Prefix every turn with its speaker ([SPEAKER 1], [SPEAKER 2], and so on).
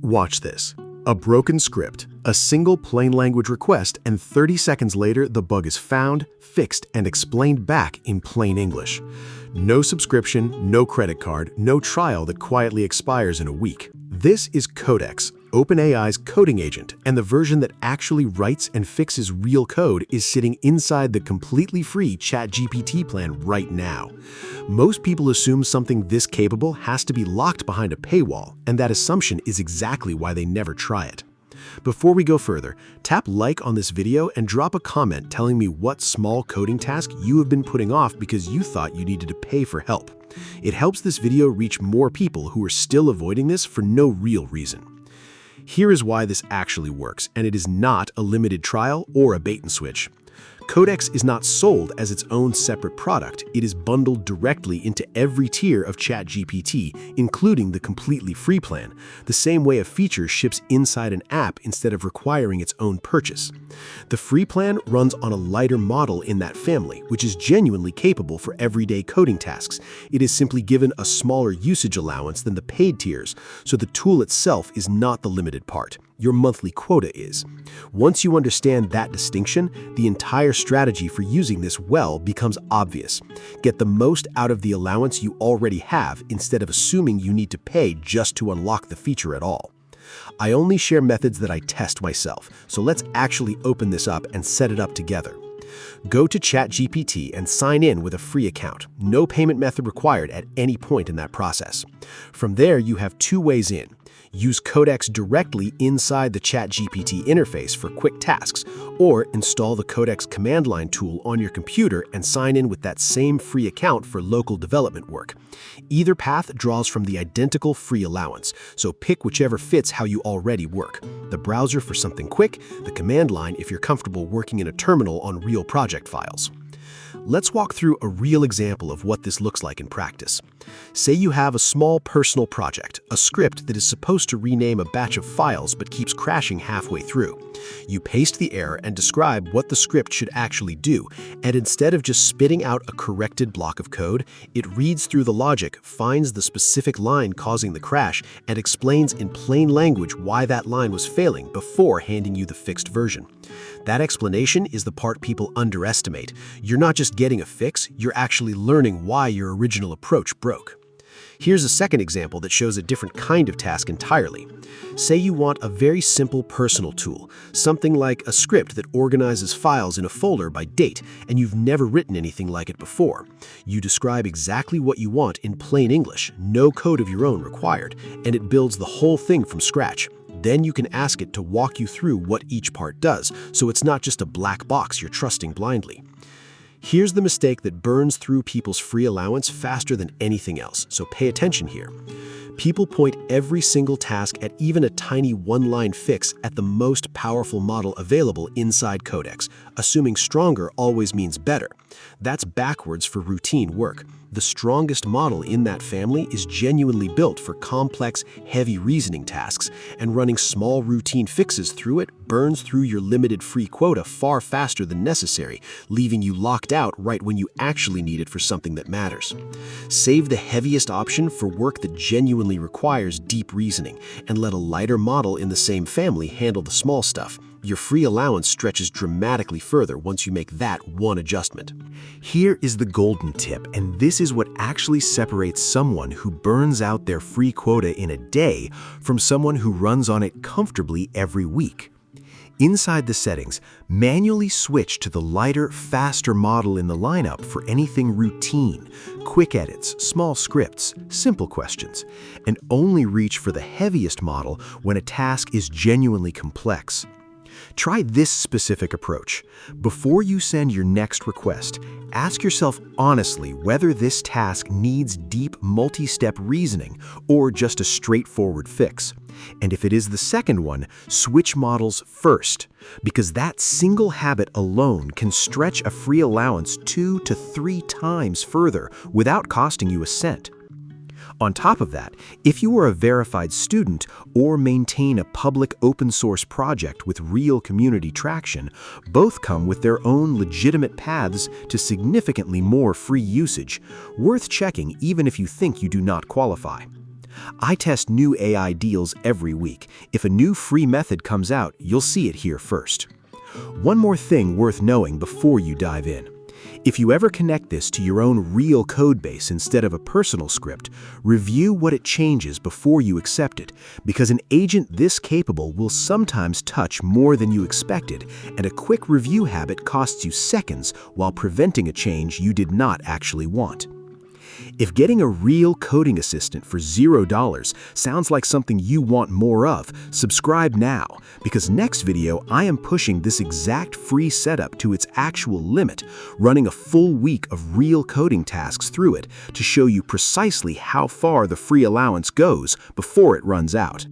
[SPEAKER 1] Watch this. A broken script, a single plain language request, and 30 seconds later, the bug is found, fixed, and explained back in plain English. No subscription, no credit card, no trial that quietly expires in a week. This is Codex, OpenAI's coding agent, and the version that actually writes and fixes real code is sitting inside the completely free ChatGPT plan right now. Most people assume something this capable has to be locked behind a paywall, and that assumption is exactly why they never try it. Before we go further, tap like on this video and drop a comment telling me what small coding task you have been putting off because you thought you needed to pay for help. It helps this video reach more people who are still avoiding this for no real reason. Here is why this actually works, and it is not a limited trial or a bait and switch. Codex is not sold as its own separate product. It is bundled directly into every tier of ChatGPT, including the completely free plan, the same way a feature ships inside an app instead of requiring its own purchase. The free plan runs on a lighter model in that family, which is genuinely capable for everyday coding tasks. It is simply given a smaller usage allowance than the paid tiers, so the tool itself is not the limited part. Your monthly quota is. Once you understand that distinction, the entire strategy for using this well becomes obvious. Get the most out of the allowance you already have instead of assuming you need to pay just to unlock the feature at all. I only share methods that I test myself, so let's actually open this up and set it up together. Go to ChatGPT and sign in with a free account. No payment method required at any point in that process. From there, you have two ways in. Use Codex directly inside the ChatGPT interface for quick tasks, or install the Codex command line tool on your computer and sign in with that same free account for local development work. Either path draws from the identical free allowance, so pick whichever fits how you already work. The browser for something quick, the command line if you're comfortable working in a terminal on real project files. Let's walk through a real example of what this looks like in practice. Say you have a small personal project, a script that is supposed to rename a batch of files but keeps crashing halfway through. You paste the error and describe what the script should actually do, and instead of just spitting out a corrected block of code, it reads through the logic, finds the specific line causing the crash, and explains in plain language why that line was failing before handing you the fixed version. That explanation is the part people underestimate. You're not just getting a fix, you're actually learning why your original approach broke. Here's a second example that shows a different kind of task entirely. Say you want a very simple personal tool, something like a script that organizes files in a folder by date, and you've never written anything like it before. You describe exactly what you want in plain English, no code of your own required, and it builds the whole thing from scratch. Then you can ask it to walk you through what each part does, so it's not just a black box you're trusting blindly. Here's the mistake that burns through people's free allowance faster than anything else, so pay attention here. People point every single task at even a tiny one-line fix at the most powerful model available inside Codex, assuming stronger always means better. That's backwards for routine work. The strongest model in that family is genuinely built for complex, heavy reasoning tasks, and running small routine fixes through it burns through your limited free quota far faster than necessary, leaving you locked out right when you actually need it for something that matters. Save the heaviest option for work that genuinely requires deep reasoning, and let a lighter model in the same family handle the small stuff. Your free allowance stretches dramatically further once you make that one adjustment. Here is the golden tip, and this is what actually separates someone who burns out their free quota in a day from someone who runs on it comfortably every week. Inside the settings, manually switch to the lighter, faster model in the lineup for anything routine, quick edits, small scripts, simple questions, and only reach for the heaviest model when a task is genuinely complex. Try this specific approach. Before you send your next request, ask yourself honestly whether this task needs deep multi-step reasoning or just a straightforward fix. And if it is the second one, switch models first, because that single habit alone can stretch a free allowance 2 to 3 times further without costing you a cent. On top of that, if you are a verified student or maintain a public open source project with real community traction, both come with their own legitimate paths to significantly more free usage, worth checking even if you think you do not qualify.
[SPEAKER 2] I test new AI deals every week. If a new free method comes out, you'll see it here first. One more thing worth knowing before you dive in. If you ever connect this to your own real code base instead of a personal script, review what it changes before you accept it, because an agent this capable will sometimes touch more than you expected, and a quick review habit costs you seconds while preventing a change you did not actually want. If getting a real coding assistant for $0 sounds like something you want more of, subscribe now, because next video I am pushing this exact free setup to its actual limit, running a full week of real coding tasks through it to show you precisely how far the free allowance goes before it runs out.